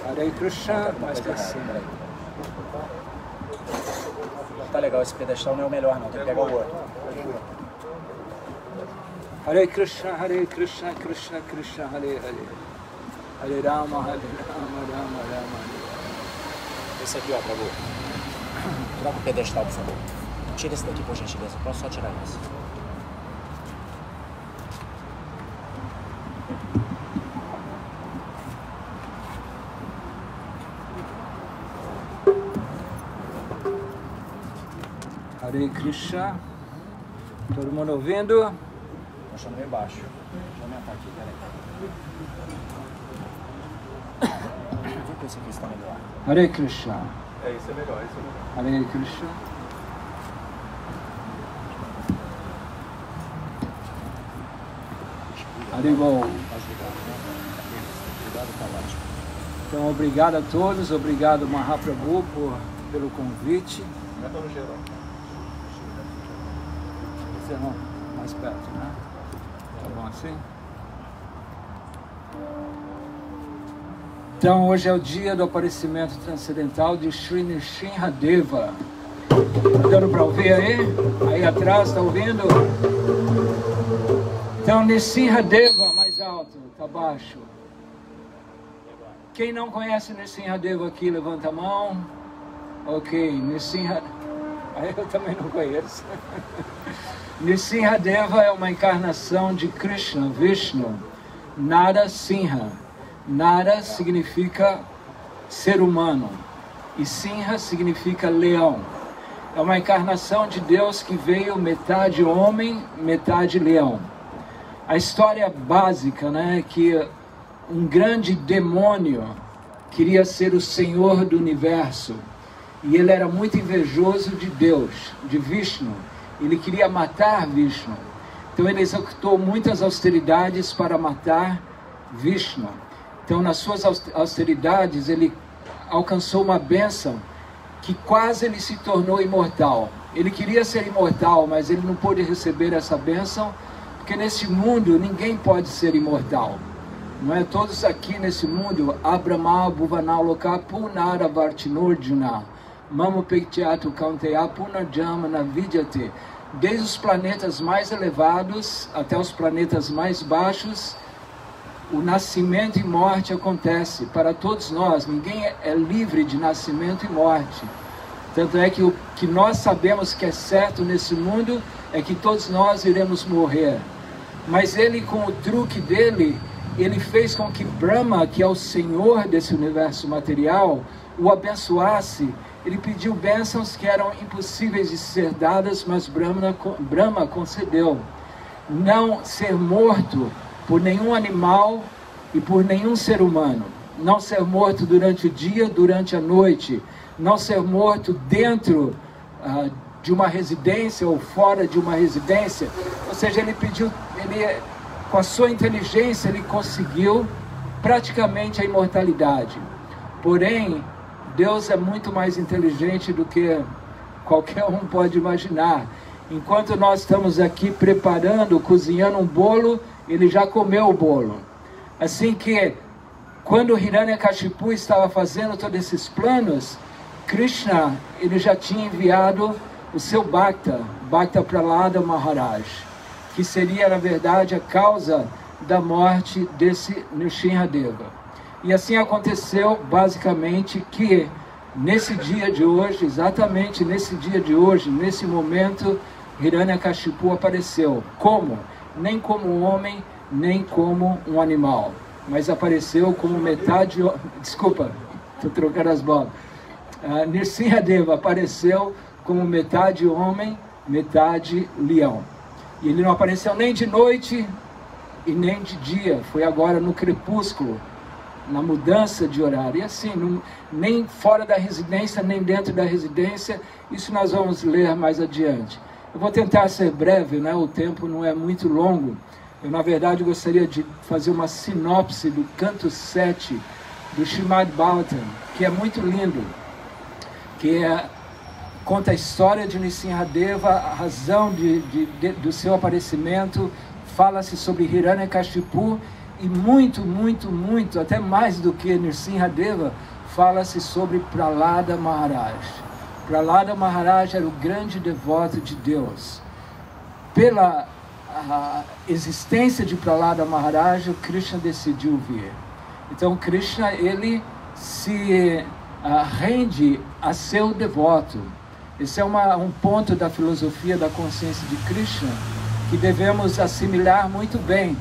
Hare Krishna, mais pra cima. Tá legal, esse pedestal não é o melhor não, tem que pegar o outro. Hare Krishna, Krishna Krishna, Hare Hare. Hare Rama, Rama Rama. Esse aqui, ó, Prabhu. Troca o pedestal, por favor. Tira esse daqui, por gentileza. Posso só tirar esse. Hare Krishna. Todo mundo ouvindo? Tô achando meio baixo. Deixa eu aumentar aqui, peraí. Vou ver se aqui está melhor. Hare Krishna. Isso é melhor, isso é melhor. Hare Krishna. Haribol. Então, obrigado a todos, obrigado Mahaprabhu pelo convite. Esse é mais perto, né? Tá bom assim? Então, hoje é o dia do aparecimento transcendental de Sri Nrsimhadeva. Tá dando para ouvir aí? Aí atrás, tá ouvindo? Então, Nrsimhadeva, mais alto, tá baixo. Quem não conhece Nrsimhadeva aqui, levanta a mão. Ok, Nrsimhadeva. Aí eu também não conheço. Nrsimhadeva é uma encarnação de Krishna, Vishnu, Nara Simha. Nara significa ser humano e Simha significa leão. É uma encarnação de Deus que veio metade homem, metade leão. A história básica, né, é que um grande demônio queria ser o Senhor do universo e ele era muito invejoso de Deus, de Vishnu. Ele queria matar Vishnu. Então ele executou muitas austeridades para matar Vishnu. Então nas suas austeridades ele alcançou uma bênção que quase ele se tornou imortal. Ele queria ser imortal, mas ele não pôde receber essa bênção, porque nesse mundo ninguém pode ser imortal. Não é? Todos aqui nesse mundo, Abrahma, Bhuvanau, Loka, Punara, Vartinurjuna, Mamu Pektyatu, Kaunteya, Punarjama, Navidyate, desde os planetas mais elevados até os planetas mais baixos, o nascimento e morte acontece para todos nós. Ninguém é livre de nascimento e morte. Tanto é que o que nós sabemos que é certo nesse mundo é que todos nós iremos morrer. Mas ele, com o truque dele, ele fez com que Brahma, que é o Senhor desse universo material, o abençoasse. Ele pediu bênçãos que eram impossíveis de ser dadas, mas Brahma concedeu. Não ser morto por nenhum animal e por nenhum ser humano. Não ser morto durante o dia, durante a noite. Não ser morto dentro de uma residência ou fora de uma residência. Ou seja, ele pediu, com a sua inteligência, ele conseguiu praticamente a imortalidade. Porém, Deus é muito mais inteligente do que qualquer um pode imaginar. Enquanto nós estamos aqui preparando, cozinhando um bolo, ele já comeu o bolo. Assim que, quando Hiranyakashipu estava fazendo todos esses planos, Krishna, ele já tinha enviado o seu Bhakta Prahlada Maharaj, que seria, na verdade, a causa da morte desse Nrsimhadeva. E assim aconteceu, basicamente, que nesse dia de hoje, exatamente nesse dia de hoje, nesse momento, Hiranyakashipu apareceu. Como? Nem como um homem, nem como um animal, mas apareceu como metade... Desculpa, estou trocando as bolas. Nrsimhadeva apareceu como metade homem, metade leão. E ele não apareceu nem de noite e nem de dia, foi agora no crepúsculo, na mudança de horário. E assim, nem fora da residência, nem dentro da residência, isso nós vamos ler mais adiante. Eu vou tentar ser breve, né? O tempo não é muito longo. Eu, na verdade, gostaria de fazer uma sinopse do canto 7 do Srimad Bhagavatam, que é muito lindo, que conta a história de Nrsimhadeva, a razão do seu aparecimento, fala-se sobre Hiranyakashipu e muito, até mais do que Nrsimhadeva, fala-se sobre Prahlada Maharaj. Prahlada Maharaj era o grande devoto de Deus. Pela existência de Prahlada Maharaj, o Krishna decidiu vir. Então Krishna, ele se rende a seu devoto. Esse é um ponto da filosofia da consciência de Krishna que devemos assimilar muito bem.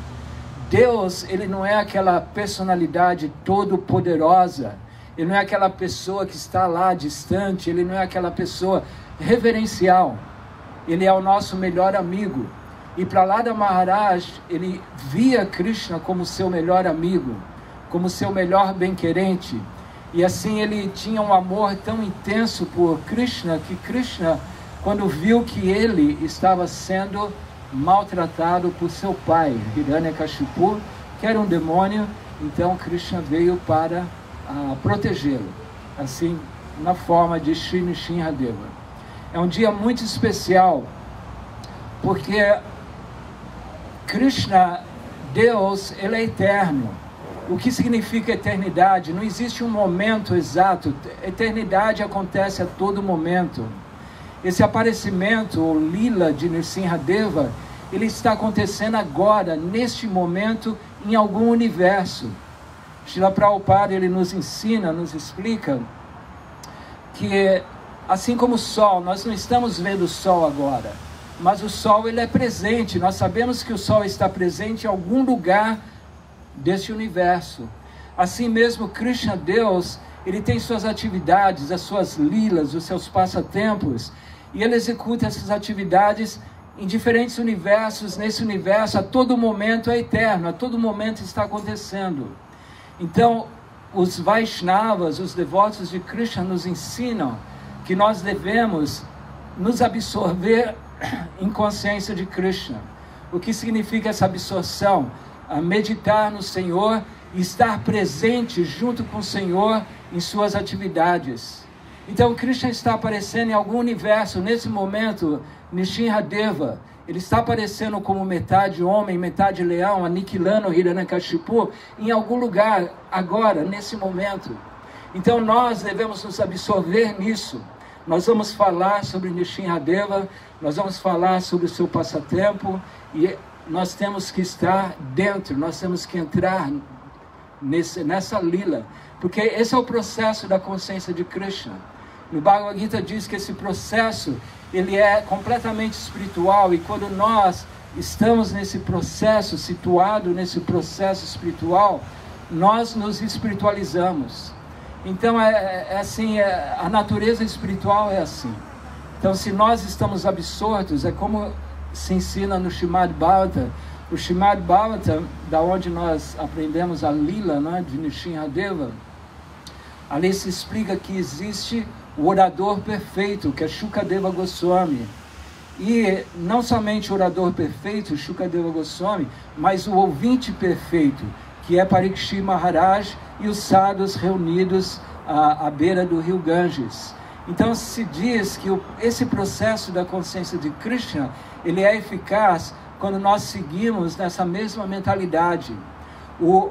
Deus, ele não é aquela personalidade todo-poderosa, ele não é aquela pessoa que está lá distante, ele não é aquela pessoa reverencial, ele é o nosso melhor amigo. E Prahlada Maharaj, ele via Krishna como seu melhor amigo, como seu melhor bem-querente, e assim ele tinha um amor tão intenso por Krishna, que Krishna, quando viu que ele estava sendo maltratado por seu pai, Hiranyakashipu, que era um demônio, então Krishna veio para protegê-lo, assim, na forma de Shri Nrsimhadeva. É um dia muito especial, porque Krishna, Deus, ele é eterno. O que significa eternidade? Não existe um momento exato. Eternidade acontece a todo momento. Esse aparecimento, ou lila de Nrsimhadeva, ele está acontecendo agora, neste momento, em algum universo. Srila Prabhupada, ele nos ensina, nos explica que, assim como o Sol, nós não estamos vendo o Sol agora, mas o Sol, ele é presente. Nós sabemos que o Sol está presente em algum lugar deste universo. Assim mesmo, Krishna, Deus, ele tem suas atividades, as suas lilas, os seus passatempos, e ele executa essas atividades em diferentes universos. Nesse universo, a todo momento é eterno, a todo momento está acontecendo. Então, os Vaishnavas, os devotos de Krishna, nos ensinam que nós devemos nos absorver em consciência de Krishna. O que significa essa absorção? Meditar no Senhor e estar presente junto com o Senhor em suas atividades. Então Krishna está aparecendo em algum universo. Nesse momento, Nrsimhadeva, ele está aparecendo como metade homem, metade leão, aniquilando Hiranyakashipu em algum lugar, agora, nesse momento. Então nós devemos nos absorver nisso. Nós vamos falar sobre Nrsimhadeva, nós vamos falar sobre o seu passatempo, e nós temos que estar dentro, nós temos que entrar nessa lila, porque esse é o processo da consciência de Krishna. No Bhagavad Gita diz que esse processo, ele é completamente espiritual, e quando nós estamos nesse processo, situado nesse processo espiritual, nós nos espiritualizamos. Então a natureza espiritual é assim. Então, se nós estamos absortos, é como se ensina no Srimad Bhagavatam. O Srimad Bhagavatam, da onde nós aprendemos a lila, né, de Nrsimhadeva, ali se explica que existe o orador perfeito, que é Shukadeva Goswami. E não somente o orador perfeito, Shukadeva Goswami, mas o ouvinte perfeito, que é Parikshit Maharaj e os sadhus reunidos à beira do rio Ganges. Então se diz que esse processo da consciência de Krishna, ele é eficaz quando nós seguimos nessa mesma mentalidade.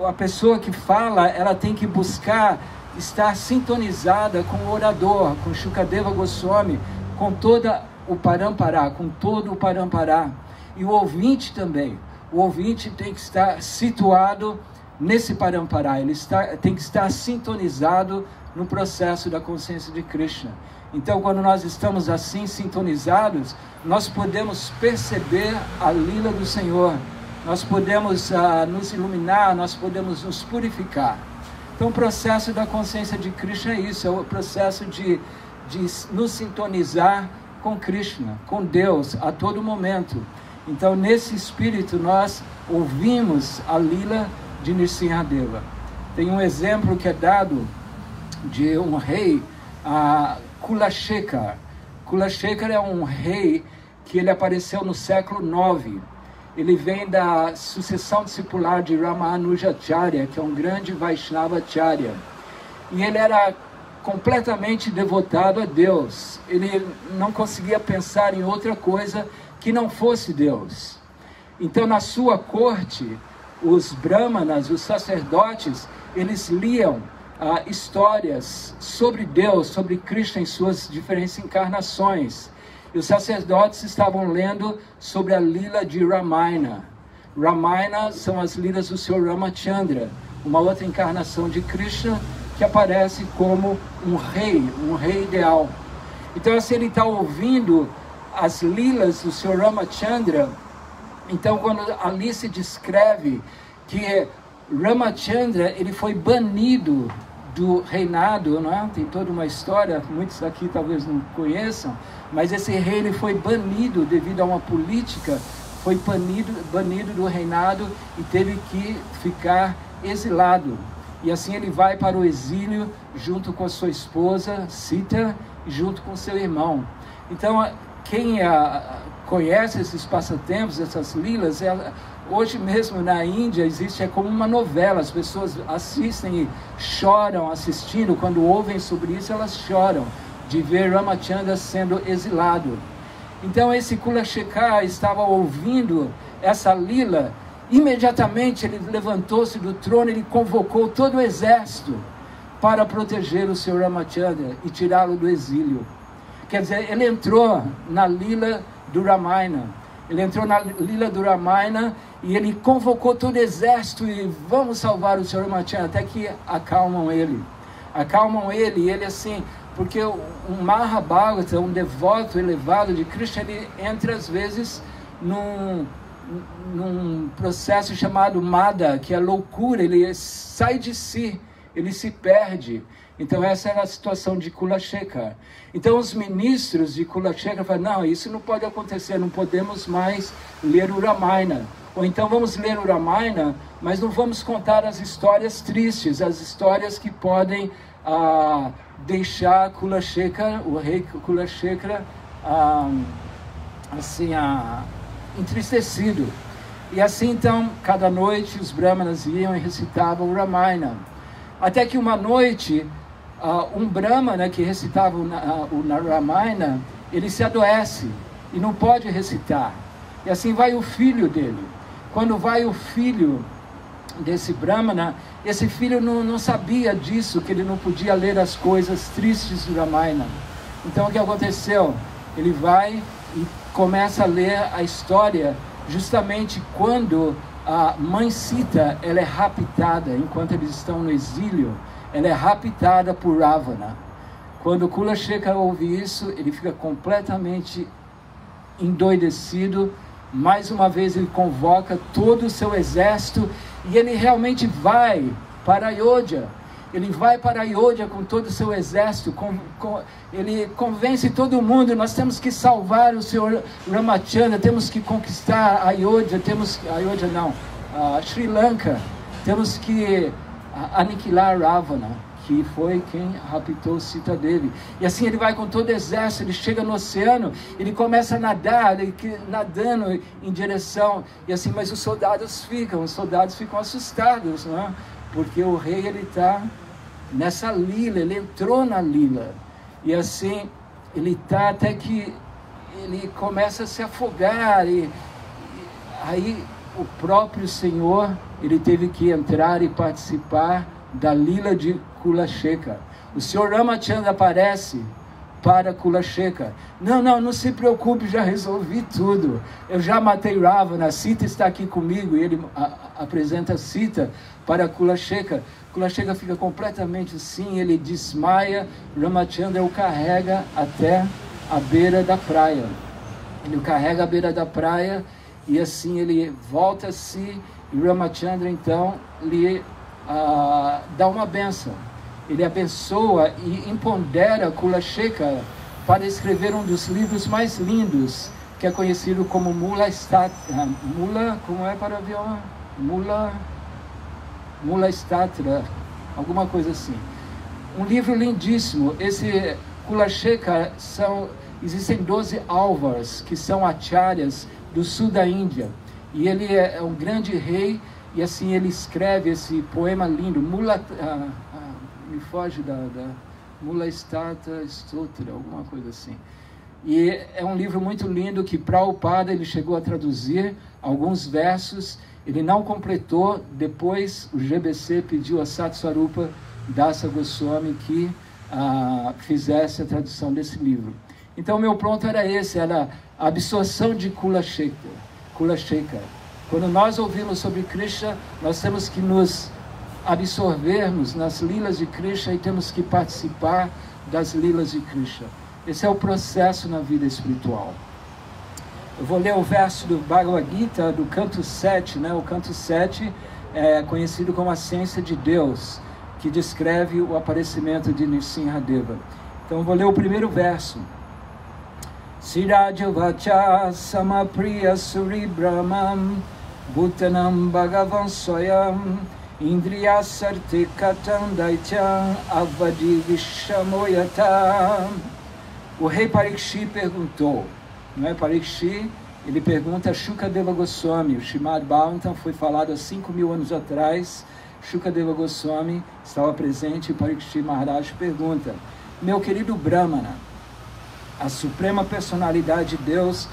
A pessoa que fala, ela tem que buscar estar sintonizada com o orador, com Shukadeva Goswami, com toda o Parampará, com todo o Parampará. E o ouvinte também. O ouvinte tem que estar situado nesse Parampará, ele tem que estar sintonizado no processo da consciência de Krishna. Então, quando nós estamos assim sintonizados, nós podemos perceber a lila do Senhor, nós podemos nos iluminar, nós podemos nos purificar. Então, o processo da consciência de Krishna é isso, é o processo de nos sintonizar com Krishna, com Deus, a todo momento. Então, nesse espírito, nós ouvimos a lila de Nrsimhadeva. Tem um exemplo que é dado de um rei, Kulashekar. Kulashekar é um rei que ele apareceu no século IX. Ele vem da sucessão discipular de Ramanujacharya, que é um grande Vaishnavacharya. E ele era completamente devotado a Deus. Ele não conseguia pensar em outra coisa que não fosse Deus. Então, na sua corte, os brahmanas, os sacerdotes, eles liam histórias sobre Deus, sobre Krishna em suas diferentes encarnações. E os sacerdotes estavam lendo sobre a lila de Ramayana. Ramayana são as lilas do Sr. Ramachandra, uma outra encarnação de Krishna que aparece como um rei ideal. Então, assim, ele está ouvindo as lilas do Sr. Ramachandra. Então, quando ali se descreve que Ramachandra, ele foi banido do reinado, né? Tem toda uma história, muitos aqui talvez não conheçam, mas esse rei ele foi banido devido a uma política, foi banido do reinado e teve que ficar exilado. E assim ele vai para o exílio junto com a sua esposa, Sita, e junto com seu irmão. Então, quem conhece esses passatempos, essas lilas, hoje mesmo na Índia existe como uma novela, as pessoas assistem e choram assistindo, quando ouvem sobre isso elas choram, de ver Ramachandra sendo exilado. Então esse Kula Shekar estava ouvindo essa lila, imediatamente ele levantou-se do trono, ele convocou todo o exército para proteger o Sr. Ramachandra e tirá-lo do exílio. Quer dizer, ele entrou na lila do Ramayana, ele entrou na lila do Ramayana e ele convocou todo o exército e vamos salvar o Sr. Ramachandra, até que acalmam ele, e ele assim, porque um Mahabharata, um devoto elevado de Krishna, ele entra às vezes num processo chamado Mada, que é loucura, ele sai de si, ele se perde. Então essa era a situação de Kula Shekar. Então os ministros de Kula Shekar falaram, não, isso não pode acontecer, não podemos mais ler o Ramayana. Ou então vamos ler o Ramayana, mas não vamos contar as histórias tristes, as histórias que podem deixar Kula Shekar, o rei Kula Shekar, entristecido. E assim então, cada noite os brahmanas iam e recitavam o Ramayana. Até que uma noite, um brahmana que recitava o Ramayana, ele se adoece e não pode recitar. E assim vai o filho dele. Quando vai o filho desse brahmana, esse filho não sabia disso, que ele não podia ler as coisas tristes do Ramayana. Então o que aconteceu? Ele vai e começa a ler a história justamente quando a mãe Sita, ela é raptada, enquanto eles estão no exílio, ela é raptada por Ravana. Quando Kula Shekar ouve isso, ele fica completamente endoidecido. Mais uma vez ele convoca todo o seu exército e ele realmente vai para Ayodhya. Ele vai para Ayodhya com todo o seu exército, ele convence todo mundo, nós temos que salvar o Sr. Ramachandra, temos que conquistar Ayodhya, Sri Lanka, temos que aniquilar Ravana, que foi quem raptou Sita Devi. E assim ele vai com todo o exército, ele chega no oceano, ele começa a nadar, nadando em direção, e assim, mas os soldados ficam assustados, não é? Porque o rei, ele está nessa lila, ele entrou na lila, e assim, ele está até que ele começa a se afogar, e aí o próprio Senhor, ele teve que entrar e participar da lila de Kula Shekar. O Sr. Ramachandra aparece para Kula Shekar. Não se preocupe, já resolvi tudo. Eu já matei Ravana, Sita está aqui comigo. E ele apresenta Sita para Kula Shekar. Kula Shekar fica completamente assim, ele desmaia. Ramachandra o carrega até a beira da praia. Ele o carrega à beira da praia e assim ele volta a si. E Ramachandra então lhe dá uma bênção. Ele abençoa e empodera Kula Shekar para escrever um dos livros mais lindos, que é conhecido como Mula Statra. Mula, como é para avião? Mula Statra, alguma coisa assim. Um livro lindíssimo. Esse Kula Shekar existem 12 alvars, que são acharyas do sul da Índia. E ele é um grande rei, e assim ele escreve esse poema lindo, me foge Mula Statra Stotra, alguma coisa assim. E é um livro muito lindo que Prabhupada ele chegou a traduzir alguns versos. Ele não completou, depois o GBC pediu a Satsvarupa Dasa Goswami que fizesse a tradução desse livro. Então, meu ponto era esse, era a absorção de Kula Shekar. Quando nós ouvimos sobre Krishna, nós temos que nos absorvermos nas lilas de Krishna e temos que participar das lilas de Krishna. Esse é o processo na vida espiritual. Eu vou ler o verso do Bhagavad Gita, do canto 7, né? O canto 7 é conhecido como a ciência de Deus, que descreve o aparecimento de Nrsimhadeva. Então eu vou ler o primeiro verso. Siraja vacha samapriya suri brahmam bhutanam bhagavan soyam indriya sarte katam daityam avadi vishamoyatam. O rei Parikshit perguntou, não é? Parikshit, ele pergunta a Shukadeva Goswami. O Srimad Bhagavatam foi falado há 5.000 anos atrás. Shukadeva Goswami estava presente e Parikshit Maharaj pergunta: meu querido Brahmana, a suprema personalidade de Deus,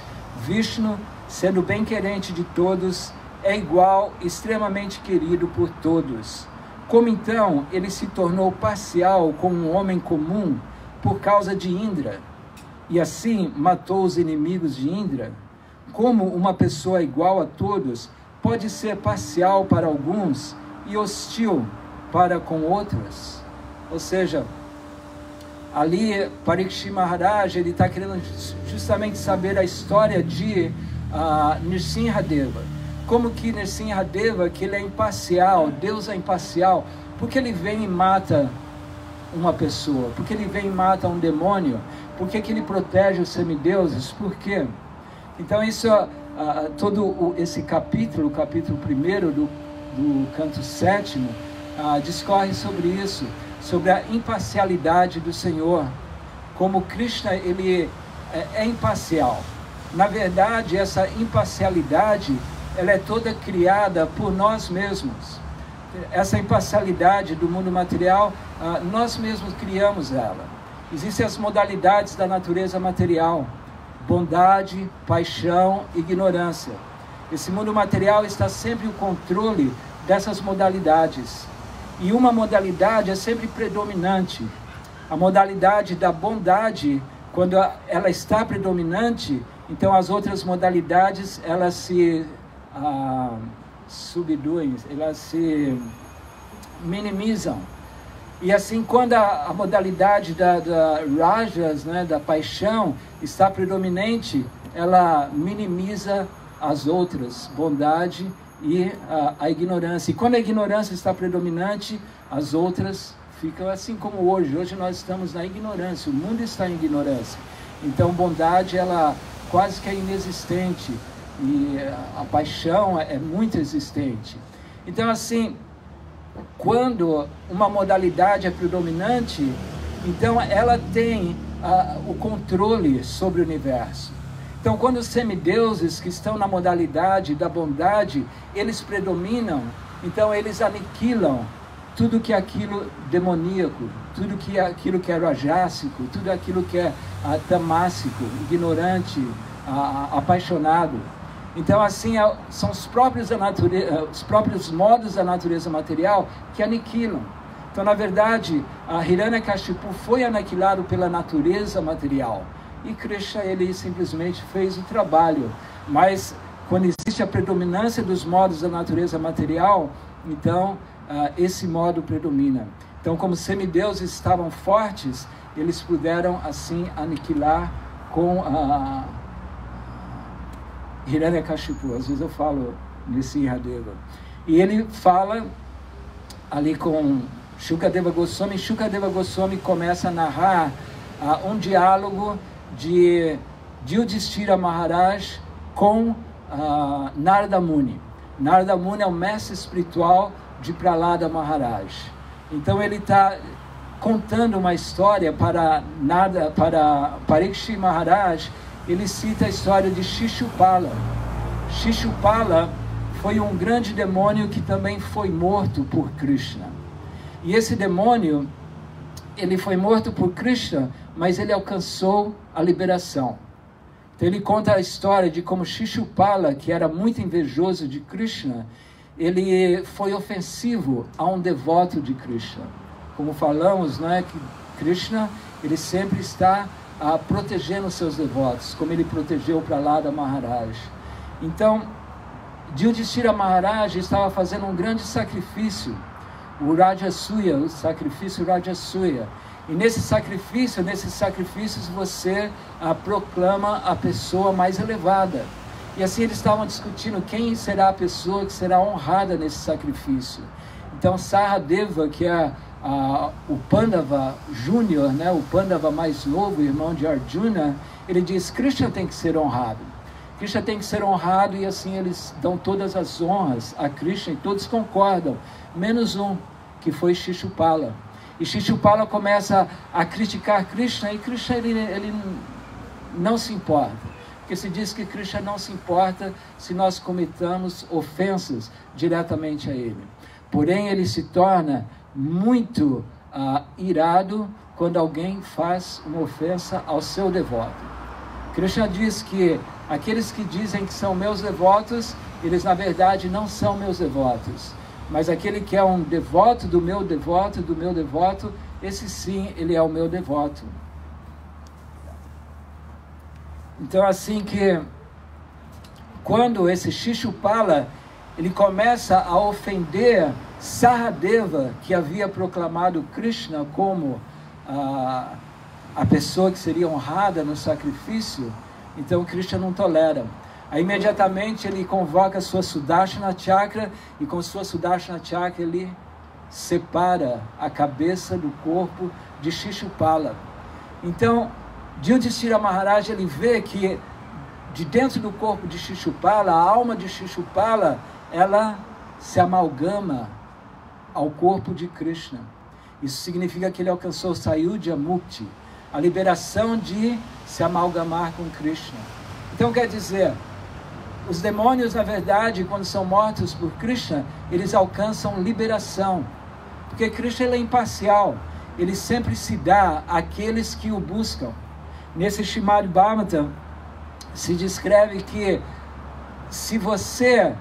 Vishnu, sendo bem-querente de todos, é igual, extremamente querido por todos. Como então ele se tornou parcial com um homem comum por causa de Indra, e assim matou os inimigos de Indra? Como uma pessoa igual a todos pode ser parcial para alguns e hostil para com outros? Ou seja, ali Parikshit Maharaj ele está querendo justamente saber a história de Nrsimhadeva. Como que Nrsimhadeva, que ele é imparcial, Deus é imparcial, porque ele vem e mata uma pessoa, porque ele vem e mata um demônio, porque que ele protege os semideuses, por quê? Então isso, todo esse capítulo, o capítulo 1º do canto 7º, discorre sobre isso, sobre a imparcialidade do Senhor, como Krishna ele é imparcial. Na verdade, essa imparcialidade, ela é toda criada por nós mesmos. Essa imparcialidade do mundo material, nós mesmos criamos ela. Existem as modalidades da natureza material: bondade, paixão, ignorância. Esse mundo material está sempre no controle dessas modalidades. E uma modalidade é sempre predominante. A modalidade da bondade, quando ela está predominante, então as outras modalidades, elas se subduem, elas se minimizam. E assim, quando a modalidade da rajas, né, da paixão, está predominante, ela minimiza as outras, bondade e a ignorância. E quando a ignorância está predominante, as outras ficam assim como hoje. Hoje nós estamos na ignorância, o mundo está em ignorância. Então, bondade, ela quase que é inexistente. E a paixão é muito existente. Então, assim, quando uma modalidade é predominante, então ela tem o controle sobre o universo. Então, quando os semideuses que estão na modalidade da bondade, eles predominam, então eles aniquilam tudo que é aquilo demoníaco, tudo que é aquilo que é rajásico, tudo aquilo que é tamásico, ignorante, apaixonado. Então, assim, são os próprios modos da natureza material que aniquilam. Então, na verdade, Hiranyakashipu foi aniquilado pela natureza material. E Krishna, ele simplesmente fez o trabalho. Mas, quando existe a predominância dos modos da natureza material, então, esse modo predomina. Então, como semideuses estavam fortes, eles puderam, assim, aniquilar com Hiranyakashipu. Às vezes eu falo Nrsimhadeva. E ele fala ali com Shukadeva Goswami. Shukadeva Goswami começa a narrar um diálogo de Yudhishthira Maharaj com Narada Muni. Narada Muni é o mestre espiritual de Prahlada Maharaj. Então ele está contando uma história para Parikshit Maharaj. Ele cita a história de Shishupala. Shishupala foi um grande demônio que também foi morto por Krishna. E esse demônio, ele foi morto por Krishna, mas ele alcançou a liberação. Então ele conta a história de como Shishupala, que era muito invejoso de Krishna, ele foi ofensivo a um devoto de Krishna. Como falamos, né, que Krishna, ele sempre está protegendo seus devotos, como ele protegeu Prahlada Maharaj. Então, Yudhishthira Maharaj estava fazendo um grande sacrifício, o Rajasuya, o sacrifício Rajasuya. E nesses sacrifícios você proclama a pessoa mais elevada. E assim eles estavam discutindo quem será a pessoa que será honrada nesse sacrifício. Então Sahadeva, que é o Pandava Júnior, né, o Pandava mais novo, irmão de Arjuna, ele diz: Krishna tem que ser honrado. Krishna tem que ser honrado, e assim eles dão todas as honras a Krishna, e todos concordam, menos um, que foi Shishupala. E Shishupala começa a criticar Krishna, e Krishna ele não se importa. Porque se diz que Krishna não se importa se nós cometamos ofensas diretamente a ele. Porém, ele se torna muito irado quando alguém faz uma ofensa ao seu devoto. Krishna diz que aqueles que dizem que são meus devotos, eles na verdade não são meus devotos. Mas aquele que é um devoto do meu devoto, esse sim, ele é o meu devoto. Então assim que, quando esse Shishupala, ele começa a ofender Sahadeva, que havia proclamado Krishna como a pessoa que seria honrada no sacrifício, então Krishna não tolera. Aí imediatamente ele convoca sua Sudarshana Chakra, e com sua Sudarshana Chakra ele separa a cabeça do corpo de Shishupala. Então Yudhishthira Maharaj, ele vê que de dentro do corpo de Shishupala, a alma de Shishupala, ela se amalgama ao corpo de Krishna. Isso significa que ele alcançou Sayudhya Mukti, a liberação de se amalgamar com Krishna. Então quer dizer, os demônios, na verdade, quando são mortos por Krishna, eles alcançam liberação. Porque Krishna, ele é imparcial. Ele sempre se dá àqueles que o buscam. Nesse Srimad Bhagavatam, se descreve que se você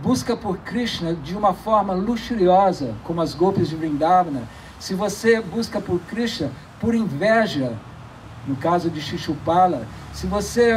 busca por Krishna de uma forma luxuriosa, como as golpes de Vrindavana, se você busca por Krishna por inveja, no caso de Shishupala, se você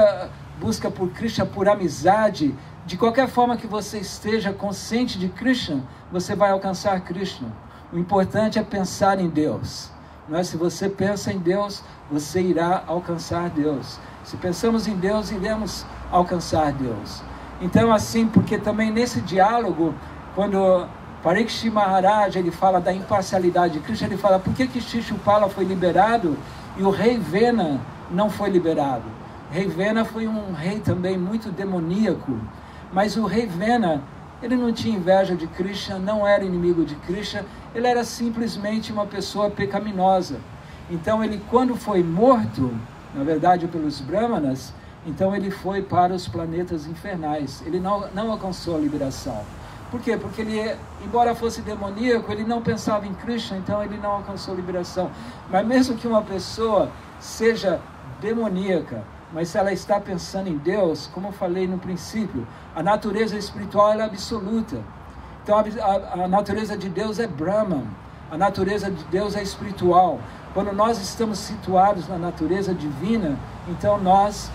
busca por Krishna por amizade, de qualquer forma que você esteja consciente de Krishna, você vai alcançar Krishna. O importante é pensar em Deus. Não é? Se você pensa em Deus, você irá alcançar Deus. Se pensamos em Deus, iremos alcançar Deus. Então assim, porque também nesse diálogo, quando Parikshit Maharaj, ele fala da imparcialidade de Krishna, ele fala: por que Shishupala foi liberado e o rei Vena não foi liberado? O rei Vena foi um rei também muito demoníaco, mas o rei Vena, ele não tinha inveja de Krishna, não era inimigo de Krishna, ele era simplesmente uma pessoa pecaminosa. Então ele, quando foi morto, na verdade pelos Brahmanas, então ele foi para os planetas infernais, ele não alcançou a liberação. Por quê? Porque ele, embora fosse demoníaco, ele não pensava em Krishna, então ele não alcançou a liberação. Mas mesmo que uma pessoa seja demoníaca, mas se ela está pensando em Deus, como eu falei no princípio, a natureza espiritual ela é absoluta. Então a natureza de Deus é Brahman, a natureza de Deus é espiritual. Quando nós estamos situados na natureza divina, então nós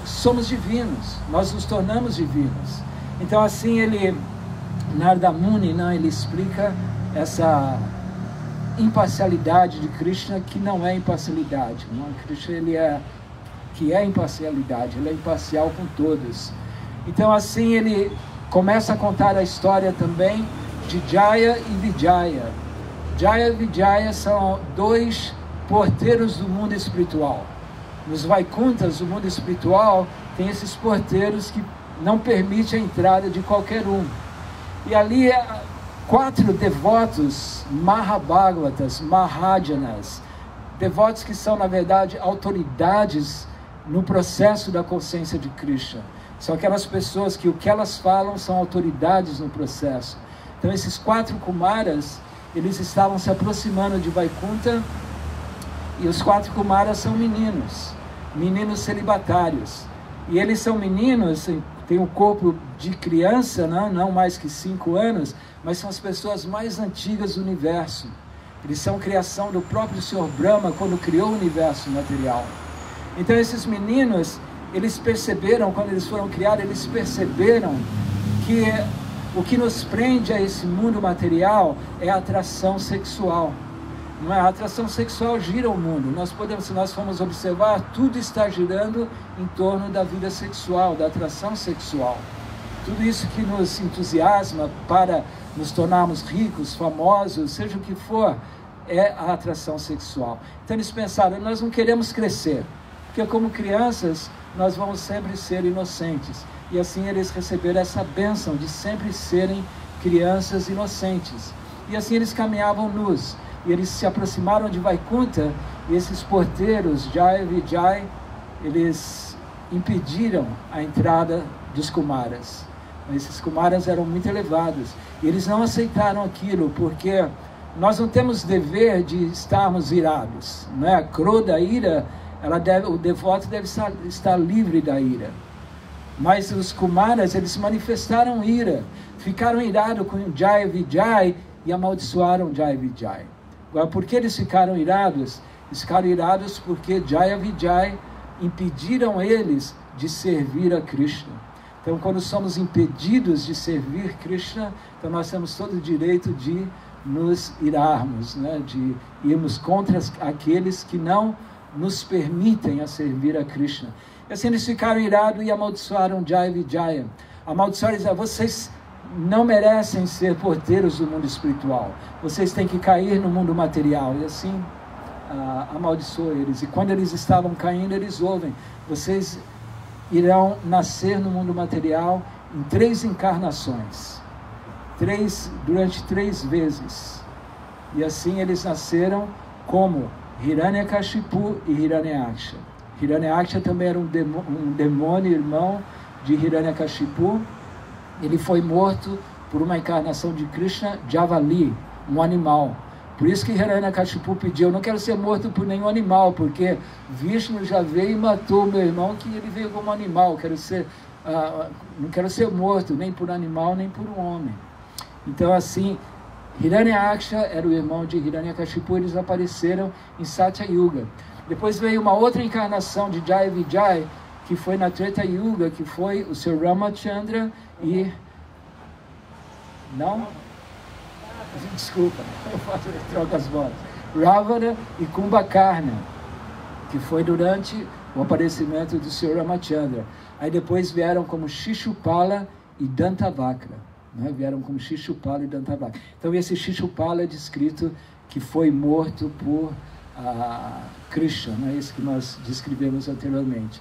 somos divinos, nós nos tornamos divinos. Então assim Narada Muni, ele explica essa imparcialidade de Krishna, que não é imparcialidade. Não? Krishna, ele é imparcialidade, ele é imparcial com todos. Então assim ele começa a contar a história também de Jaya e Vijaya. Jaya e Vijaya são dois porteiros do mundo espiritual. Nos Vaikunthas, do mundo espiritual, tem esses porteiros que não permitem a entrada de qualquer um. E ali 4 devotos Mahabhagavatas, Mahajanas, devotos que são na verdade autoridades no processo da consciência de Krishna. São aquelas pessoas que o que elas falam são autoridades no processo. Então esses 4 Kumaras, eles estavam se aproximando de Vaikuntha, e os 4 Kumaras são meninos celibatários. E eles são meninos, têm um corpo de criança, não mais que 5 anos, mas são as pessoas mais antigas do universo. Eles são criação do próprio Senhor Brahma quando criou o universo material. Então esses meninos, eles perceberam, quando eles foram criados, eles perceberam que o que nos prende a esse mundo material é a atração sexual. Não é? A atração sexual gira o mundo. Se nós formos observar, tudo está girando em torno da vida sexual, da atração sexual. Tudo isso que nos entusiasma para nos tornarmos ricos, famosos, seja o que for, é a atração sexual. Então eles pensaram, nós não queremos crescer, porque como crianças nós vamos sempre ser inocentes. E assim eles receberam essa bênção de sempre serem crianças inocentes. E assim eles caminhavam nus. E eles se aproximaram de Vaikuntha, e esses porteiros, Jai e Vijay, eles impediram a entrada dos Kumaras. Esses Kumaras eram muito elevados. E eles não aceitaram aquilo, porque nós não temos dever de estarmos irados. Não é? A Krodha, a ira, o devoto deve estar livre da ira. Mas os Kumaras, eles manifestaram ira, ficaram irados com Jai e Vijay e amaldiçoaram Jai e Vijay. Agora, por que eles ficaram irados? Eles ficaram irados porque Jai e Vijay impediram eles de servir a Krishna. Então, quando somos impedidos de servir Krishna, então nós temos todo o direito de nos irarmos, né? De irmos contra aqueles que não nos permitem a servir a Krishna. E assim eles ficaram irados e amaldiçoaram Jai e Vijaya. Amaldiçoaram e disseram, vocês não merecem ser porteiros do mundo espiritual. Vocês têm que cair no mundo material. E assim amaldiçoou eles. E quando eles estavam caindo, eles ouvem, vocês irão nascer no mundo material em 3 encarnações. Durante 3 vezes. E assim eles nasceram como Hiranyakashipu e Hiranyaksha. Hiranyaksha também era um demônio irmão de Hiranyakashipu. Ele foi morto por uma encarnação de Krishna, Javali, um animal. Por isso que Hiranyakashipu pediu, não quero ser morto por nenhum animal, porque Vishnu já veio e matou meu irmão, que ele veio como animal. Não quero ser morto, nem por animal, nem por um homem. Então assim, Hiranyaksha era o irmão de Hiranyakashipu, eles apareceram em Satya Yuga. Depois veio uma outra encarnação de Jai e Vijay, que foi na Treta Yuga, que foi o Sr. Ramachandra e... Não? Desculpa, eu troco as bolas. Ravana e Kumbhakarna, que foi durante o aparecimento do Sr. Ramachandra. Aí depois vieram como Shishupala e Dantavakra. Né? Vieram como Shishupala e Dantavakra. Então esse Shishupala é descrito que foi morto por Krishna, né? Isso que nós descrevemos anteriormente.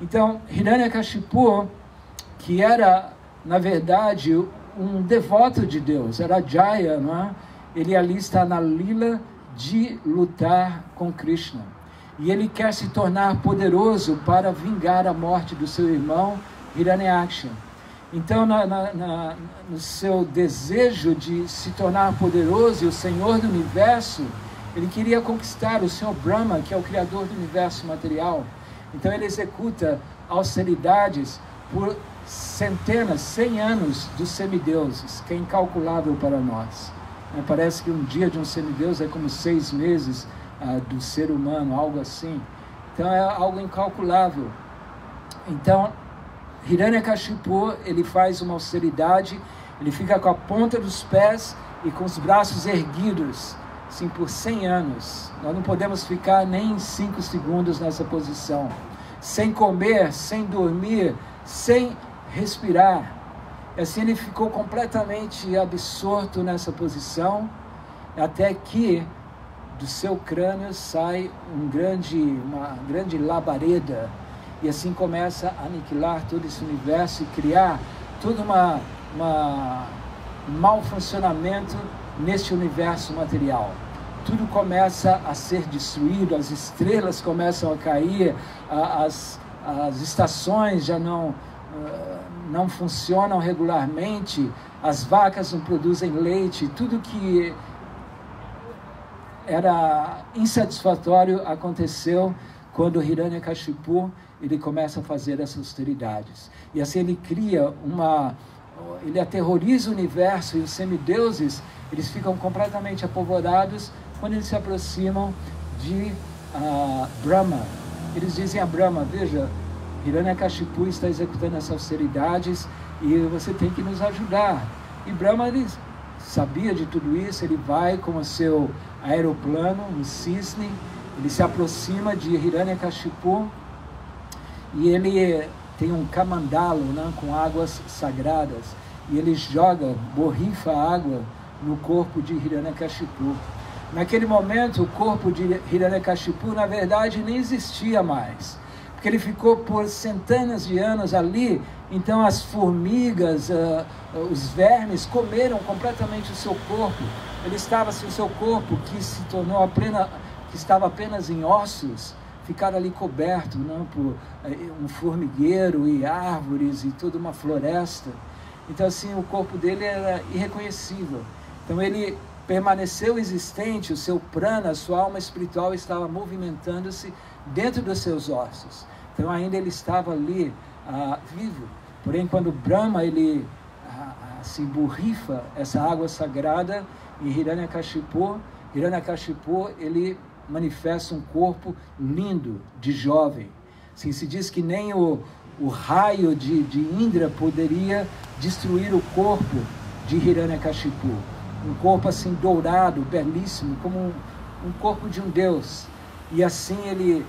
Então Hiranyakashipu, que era na verdade um devoto de Deus, era Jaya, não é? Ele ali está na lila de lutar com Krishna. E ele quer se tornar poderoso para vingar a morte do seu irmão Hiranyaksha. Então, no seu desejo de se tornar poderoso e o Senhor do Universo, ele queria conquistar o Senhor Brahma, que é o Criador do Universo material. Então ele executa austeridades por centenas, 100 anos dos semideuses, que é incalculável para nós. Parece que um dia de um semideus é como 6 meses do ser humano, algo assim. Então é algo incalculável. Então Hiranyakashipu, ele faz uma austeridade, ele fica com a ponta dos pés e com os braços erguidos, assim, por 100 anos. Nós não podemos ficar nem 5 segundos nessa posição, sem comer, sem dormir, sem respirar. E assim ele ficou completamente absorto nessa posição, até que do seu crânio sai uma grande labareda, e assim começa a aniquilar todo esse universo e criar todo mau funcionamento neste universo material. Tudo começa a ser destruído, as estrelas começam a cair, as estações já não funcionam regularmente, as vacas não produzem leite, tudo que era insatisfatório aconteceu quando Hiranyakashipu ele começa a fazer essas austeridades. E assim ele cria ele aterroriza o universo, e os semideuses, eles ficam completamente apavorados quando eles se aproximam de Brahma. Eles dizem a Brahma: veja, Hiranyakashipu está executando essas austeridades e você tem que nos ajudar. E Brahma, ele sabia de tudo isso, ele vai com o seu aeroplano, um cisne, ele se aproxima de Hiranyakashipu e ele tem um kamandalo, né, com águas sagradas, e ele borrifa água no corpo de Hiranyakashipu. Naquele momento, o corpo de Hiranyakashipu, na verdade, nem existia mais, porque ele ficou por centenas de anos ali. Então as formigas, os vermes comeram completamente o seu corpo. Ele estava assim, o seu corpo, que se tornou que estava apenas em ossos, ficar ali coberto, não, por um formigueiro e árvores e toda uma floresta. Então assim, o corpo dele era irreconhecível. Então ele permaneceu existente, o seu prana, a sua alma espiritual estava movimentando-se dentro dos seus ossos. Então ainda ele estava ali vivo. Porém, quando Brahma ele se borrifa essa água sagrada em Hiranyakashipu, ele manifesta um corpo lindo, de jovem. Assim, se diz que nem o raio de Indra poderia destruir o corpo de Hiranyakashipu. Um corpo assim dourado, belíssimo, como um corpo de um deus. E assim ele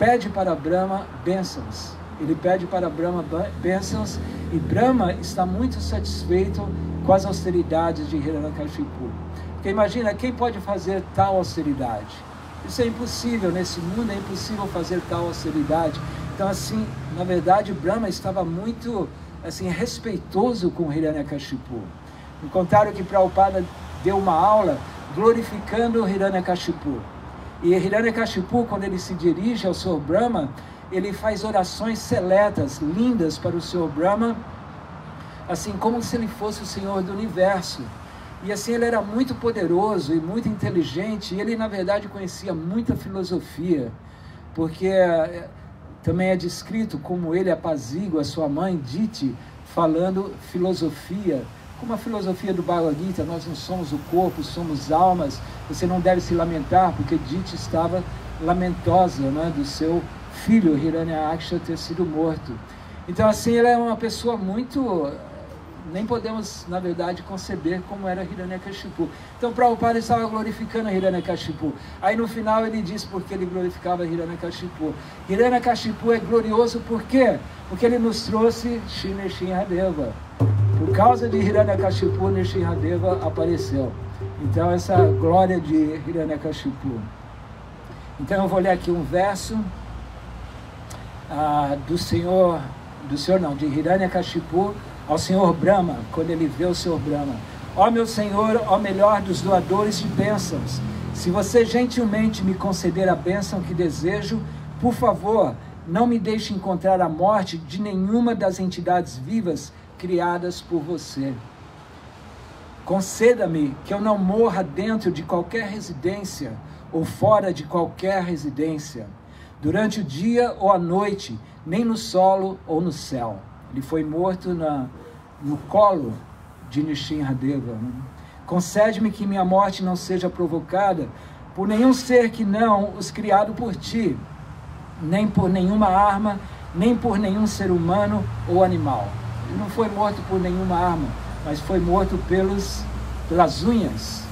pede para Brahma bênçãos. Ele pede para Brahma bênçãos, e Brahma está muito satisfeito com as austeridades de Hiranyakashipu. Porque imagina, quem pode fazer tal austeridade? Isso é impossível, nesse mundo é impossível fazer tal austeridade. Então assim, na verdade, Brahma estava muito assim, respeitoso com Hiranyakashipu. Me contaram que Prabhupada deu uma aula glorificando Hiranyakashipu. E Hiranyakashipu, quando ele se dirige ao Senhor Brahma, ele faz orações seletas, lindas para o Senhor Brahma, assim como se ele fosse o Senhor do Universo. E assim ele era muito poderoso e muito inteligente, e ele na verdade conhecia muita filosofia, porque também é descrito como ele apazigua a sua mãe Diti, falando filosofia, como a filosofia do Bhagavad Gita: nós não somos o corpo, somos almas, você não deve se lamentar, porque Diti estava lamentosa, né, do seu filho Hiranyaksha ter sido morto. Então assim, ele é uma pessoa muito... nem podemos, na verdade, conceber como era Hiranyakashipu. Então Prabhupada estava glorificando Hiranyakashipu. Aí no final ele diz porque ele glorificava Hiranyakashipu. Hiranyakashipu é glorioso por quê? Porque ele nos trouxe Shri Nrsimhadeva. Por causa de Hiranyakashipu, Nrsimhadeva apareceu. Então essa glória de Hiranyakashipu. Então eu vou ler aqui um verso de Hiranyakashipu ao Senhor Brahma, quando ele vê o Senhor Brahma: ó meu Senhor, ó melhor dos doadores de bênçãos, se você gentilmente me conceder a bênção que desejo, por favor, não me deixe encontrar a morte de nenhuma das entidades vivas criadas por você. Conceda-me que eu não morra dentro de qualquer residência ou fora de qualquer residência, durante o dia ou a noite, nem no solo ou no céu. Ele foi morto no colo de Nrsimhadeva. Concede-me que minha morte não seja provocada por nenhum ser que não os criado por ti, nem por nenhuma arma, nem por nenhum ser humano ou animal. Ele não foi morto por nenhuma arma, mas foi morto pelas unhas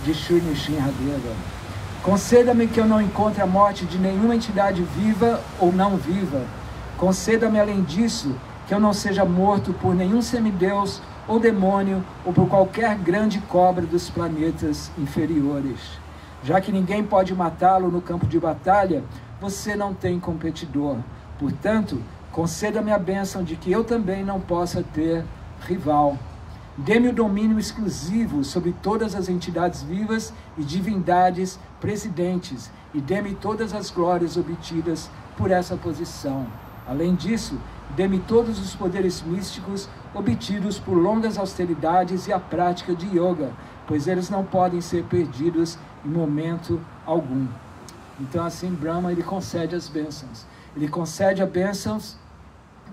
de Shri Nrsimhadeva. Conceda-me que eu não encontre a morte de nenhuma entidade viva ou não viva. Conceda-me, além disso, que eu não seja morto por nenhum semideus ou demônio ou por qualquer grande cobra dos planetas inferiores. Já que ninguém pode matá-lo no campo de batalha, você não tem competidor. Portanto, conceda-me a bênção de que eu também não possa ter rival. Dê-me o domínio exclusivo sobre todas as entidades vivas e divindades presidentes, e dê-me todas as glórias obtidas por essa posição. Além disso, dê-me todos os poderes místicos obtidos por longas austeridades e a prática de yoga, pois eles não podem ser perdidos em momento algum. Então assim Brahma ele concede as bênçãos. Ele concede as bênçãos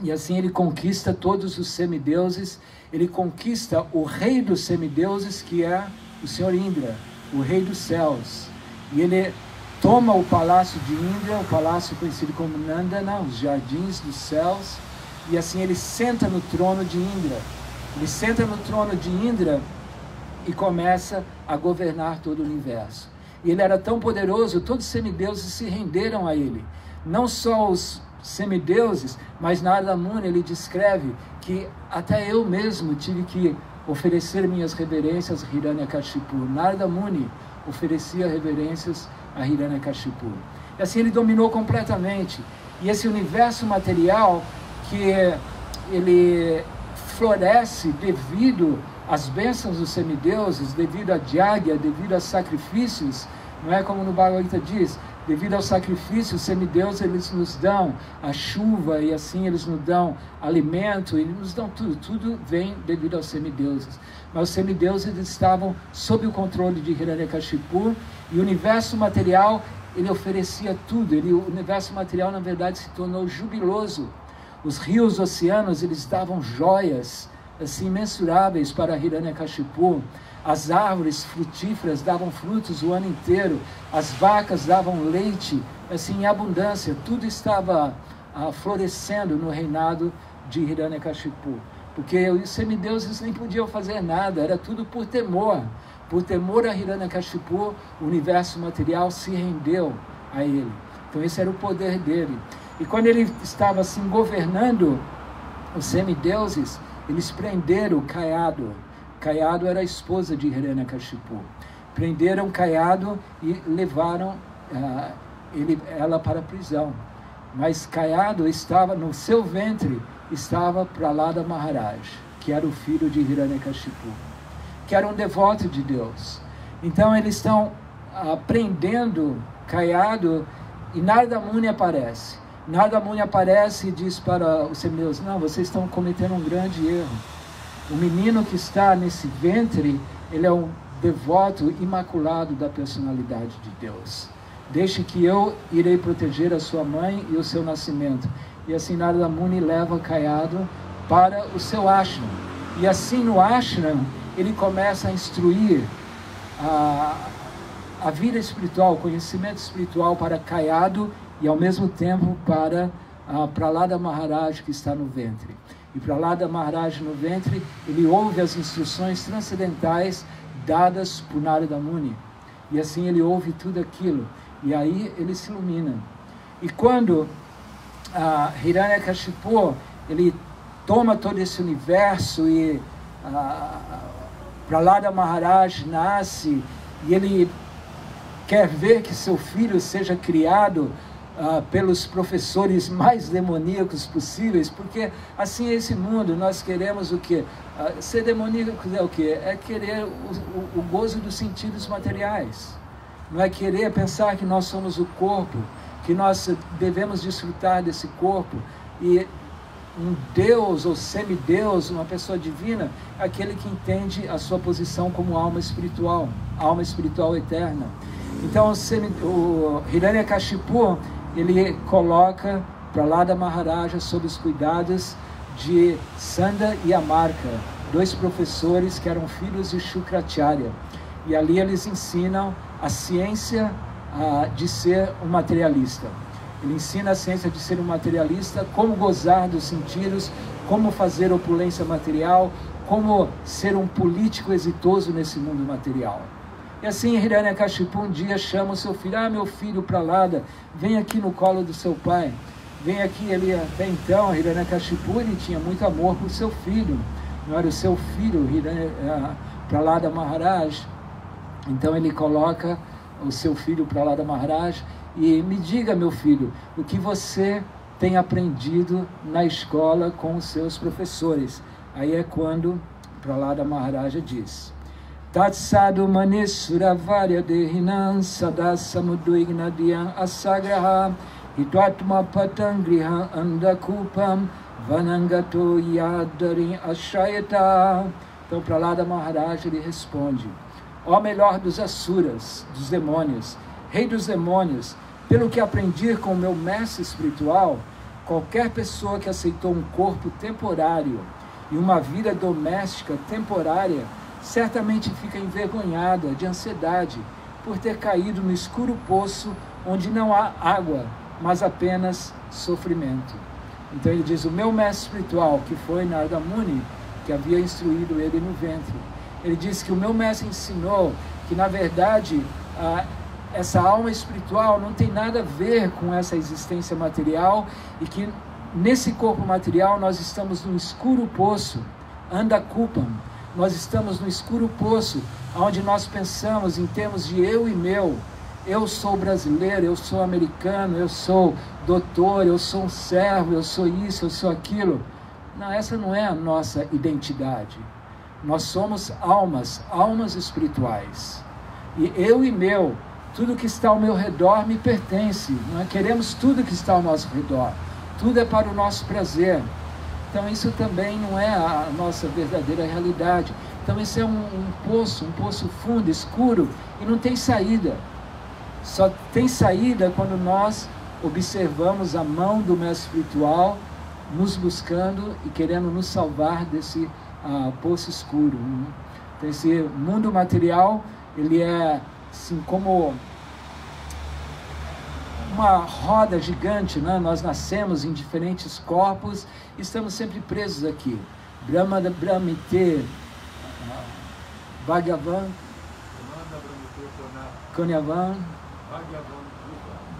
e assim ele conquista todos os semideuses. Ele conquista o rei dos semideuses, que é o Senhor Indra, o rei dos céus. E ele toma o palácio de Indra, o palácio conhecido como Nandana, os jardins dos céus, e assim ele senta no trono de Indra. Ele senta no trono de Indra e começa a governar todo o universo. E ele era tão poderoso, todos os semideuses se renderam a ele. Não só os semideuses, mas Narada Muni, ele descreve que até eu mesmo tive que oferecer minhas reverências a Hiranyakashipu. Narada Muni oferecia reverências a Hiranyakashipu. E assim ele dominou completamente. E esse universo material que ele floresce devido às bênçãos dos semideuses, devido a Jagya, devido a sacrifícios, não é como no Bhagavad Gita diz, devido ao sacrifício, os semideuses eles nos dão a chuva e assim eles nos dão alimento, eles nos dão tudo, tudo vem devido aos semideuses. Mas os semideuses eles estavam sob o controle de Hiranyakashipu e o universo material ele oferecia tudo, o universo material na verdade se tornou jubiloso. Os rios, oceanos, eles davam joias assim imensuráveis para Hiranyakashipu. As árvores frutíferas davam frutos o ano inteiro. As vacas davam leite assim em abundância. Tudo estava florescendo no reinado de Hiranyakashipu. Porque os semideuses nem podiam fazer nada, era tudo por temor. Por temor a Hiranyakashipu, o universo material se rendeu a ele. Então esse era o poder dele. E quando ele estava assim governando os semideuses, eles prenderam Kayadu. Kayadu era a esposa de Hiranyakashipu. Prenderam Kayadu e levaram ela para a prisão. Mas Kayadu estava, no seu ventre, estava Prahlada Maharaj, que era o filho de Hiranyakashipu, que era um devoto de Deus. Então eles estão prendendo Kayadu e Narada Muni aparece. Narada Muni aparece e diz para os semideuses, não, vocês estão cometendo um grande erro. O menino que está nesse ventre, ele é um devoto imaculado da personalidade de Deus. Deixe que eu irei proteger a sua mãe e o seu nascimento. E assim Narada Muni leva Kayadu para o seu ashram. E assim no ashram, ele começa a instruir a vida espiritual, o conhecimento espiritual para Kayadu e ao mesmo tempo para Prahlada Maharaj que está no ventre. E Prahlada Maharaj no ventre, ele ouve as instruções transcendentais dadas por Narada Muni. E assim ele ouve tudo aquilo. E aí ele se ilumina. E quando Hiranyakashipu, ele toma todo esse universo e Prahlada Maharaj nasce e ele quer ver que seu filho seja criado pelos professores mais demoníacos possíveis, porque assim é esse mundo, nós queremos o quê? Ser demoníaco é o quê? É querer o gozo dos sentidos materiais, não é querer pensar que nós somos o corpo, que nós devemos desfrutar desse corpo, e um Deus ou semideus, uma pessoa divina, é aquele que entende a sua posição como alma espiritual eterna. Então o Hiranyakashipu, ele coloca Prahlada Maharaja sob os cuidados de Sanda e Amarka, dois professores que eram filhos de Shukracharya. E ali eles ensinam a ciência de ser um materialista. Ele ensina a ciência de ser um materialista, como gozar dos sentidos, como fazer opulência material, como ser um político exitoso nesse mundo material. E assim Hiranyakashipu um dia chama o seu filho, meu filho Prahlada, vem aqui no colo do seu pai, vem aqui. Ele até então, Hiranyakashipu, ele tinha muito amor por seu filho, não era o seu filho, Prahlada Maharaj. Então ele coloca o seu filho Prahlada Maharaj e me diga, meu filho, o que você tem aprendido na escola com os seus professores. Aí é quando Prahlada Maharaja diz: Tatsadu manisura varya dehinam sadasamudvigna diyam asagraha hitvatma patangriha andakupam vanangato yadarim ashayata. Então Prahlada Maharaj ele responde: ó melhor dos asuras, dos demônios, rei dos demônios, Pelo que aprendi com o meu mestre espiritual, qualquer pessoa que aceitou um corpo temporário e uma vida doméstica temporária, certamente fica envergonhada de ansiedade por ter caído no escuro poço onde não há água, mas apenas sofrimento. Então ele diz, o meu mestre espiritual, que foi Narada Muni, que havia instruído ele no ventre, ele disse que o meu mestre ensinou que, na verdade, essa alma espiritual não tem nada a ver com essa existência material e que nesse corpo material nós estamos num escuro poço, andakupam, nós estamos no escuro poço, onde nós pensamos em termos de eu e meu. Eu sou brasileiro, eu sou americano, eu sou doutor, eu sou um servo, eu sou isso, eu sou aquilo. Não, essa não é a nossa identidade. Nós somos almas espirituais. E eu e meu, tudo que está ao meu redor me pertence. Nós queremos tudo que está ao nosso redor. Tudo é para o nosso prazer. Então isso também não é a nossa verdadeira realidade. Então isso é um poço fundo, escuro, e não tem saída. Só tem saída quando nós observamos a mão do mestre espiritual nos buscando e querendo nos salvar desse poço escuro. Então esse mundo material, ele é assim como uma roda gigante, né? Nós nascemos em diferentes corpos e estamos sempre presos aqui. Brahma Brahmite, Bhagavan, Kanyavan,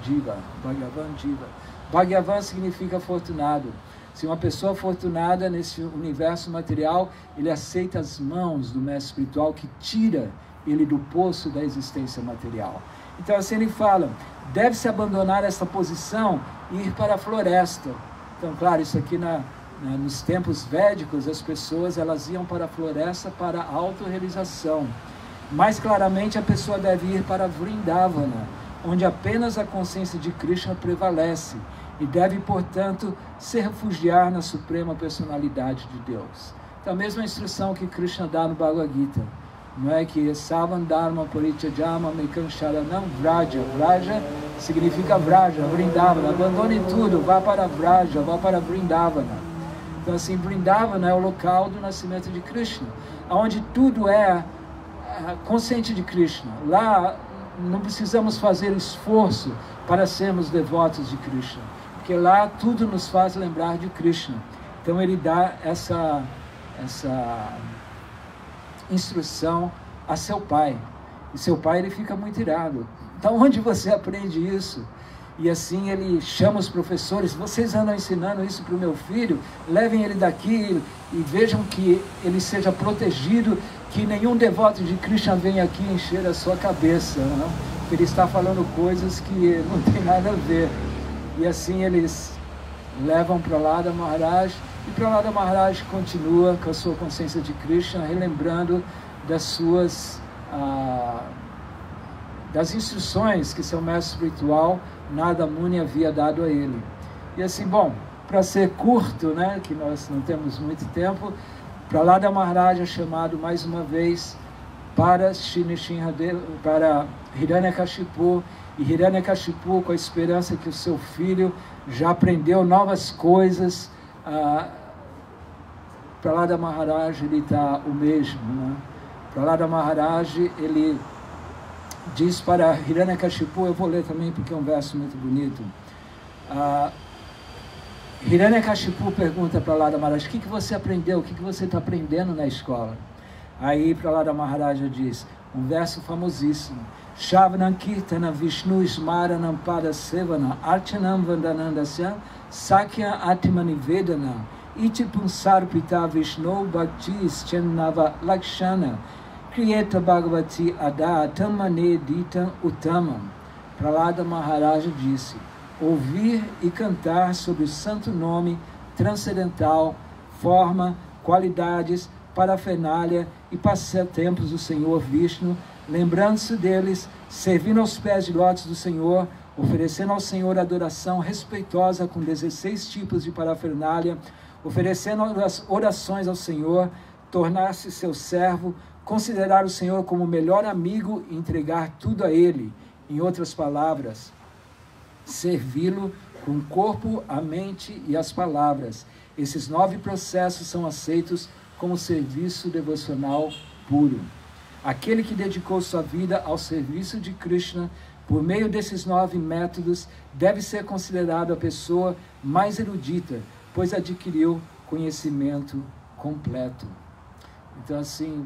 Jiva, Bhagavan Jiva. Bhagavan significa afortunado. Se uma pessoa afortunada nesse universo material, ele aceita as mãos do mestre espiritual que tira ele do poço da existência material. Então assim ele fala, deve-se abandonar essa posição e ir para a floresta. Então claro, isso aqui nos tempos védicos, as pessoas elas iam para a floresta para a autorrealização. Mais claramente a pessoa deve ir para Vrindavana, onde apenas a consciência de Krishna prevalece, e deve, portanto, se refugiar na suprema personalidade de Deus. Então a mesma instrução que Krishna dá no Bhagavad Gita, não é que Savan Dharma Parityajama Mekam Sharanam Vraja. Vraja significa Vraja, Vrindavana. Abandone tudo, vá para Vraja, vá para Vrindavana. Então assim, Vrindavana é o local do nascimento de Krishna, onde tudo é consciente de Krishna. Lá não precisamos fazer esforço para sermos devotos de Krishna, porque lá tudo nos faz lembrar de Krishna. Então ele dá essa instrução a seu pai, e seu pai ele fica muito irado. Então onde você aprende isso? E assim ele chama os professores, vocês andam ensinando isso para o meu filho, levem ele daqui e vejam que ele seja protegido, que nenhum devoto de Krishna venha aqui encher a sua cabeça, não? Ele está falando coisas que não tem nada a ver. E assim eles levam Prahlada Maharaj, e Prahlada Maharaj continua com a sua consciência de Krishna, relembrando das instruções que seu mestre espiritual, Narada Muni, havia dado a ele. E assim, bom, para ser curto, né, que nós não temos muito tempo, Prahlada Maharaj é chamado mais uma vez para para Hiranyakashipu, e Hiranyakashipu, com a esperança que o seu filho já aprendeu novas coisas, Prahlada Maharaj ele está o mesmo, né? Prahlada Maharaj ele diz para Hiranyakashipu, eu vou ler também porque é um verso muito bonito. Hiranyakashipu pergunta para Prahlada Maharaj, o que você aprendeu, o que você está aprendendo na escola? Aí Prahlada Maharaj diz, um verso famosíssimo, Shravanam Kirtana Vishnu Smaranam Pada Sevana Archanam Vandanandasya Sakya Atmanivedana Iti Punsarpita Vishnu Bhakti Ischennava Lakshana Kriyeta Bhagavati Ada Tamane Ditam Uttamam. Prahlada Maharaj disse, ouvir e cantar sobre o santo nome transcendental, forma, qualidades, parafernália e passatempos do Senhor Vishnu, lembrando-se deles, servindo aos pés de lótus do Senhor, oferecendo ao Senhor adoração respeitosa com 16 tipos de parafernália, oferecendo orações ao Senhor, tornar-se seu servo, considerar o Senhor como o melhor amigo e entregar tudo a Ele. Em outras palavras, servi-lo com o corpo, a mente e as palavras. Esses 9 processos são aceitos como serviço devocional puro. Aquele que dedicou sua vida ao serviço de Krishna, por meio desses 9 métodos, deve ser considerado a pessoa mais erudita, pois adquiriu conhecimento completo. Então, assim,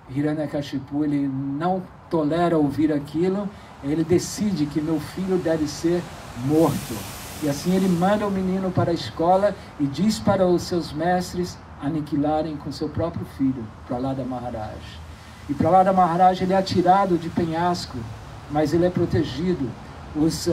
Hiranyakashipu, ele não tolera ouvir aquilo, ele decide que meu filho deve ser morto. E assim ele manda o menino para a escola e diz para os seus mestres aniquilarem com seu próprio filho, Prahlada Maharaj. E Prahlada Maharaj, ele é atirado de penhasco, mas ele é protegido. Os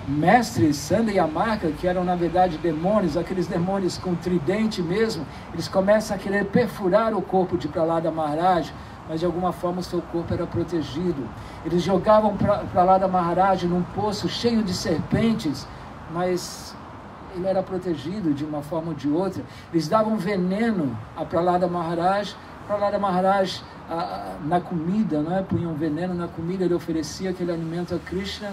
mestres Sanda e Amarka, que eram na verdade demônios, aqueles demônios com tridente mesmo, eles começam a querer perfurar o corpo de Prahlada Maharaj, mas de alguma forma o seu corpo era protegido. Eles jogavam Prahlada Maharaj num poço cheio de serpentes, mas ele era protegido de uma forma ou de outra. Eles davam veneno a Prahlada Maharaj. Prahlada Maharaj, na comida, não é? Punham veneno na comida, ele oferecia aquele alimento a Krishna,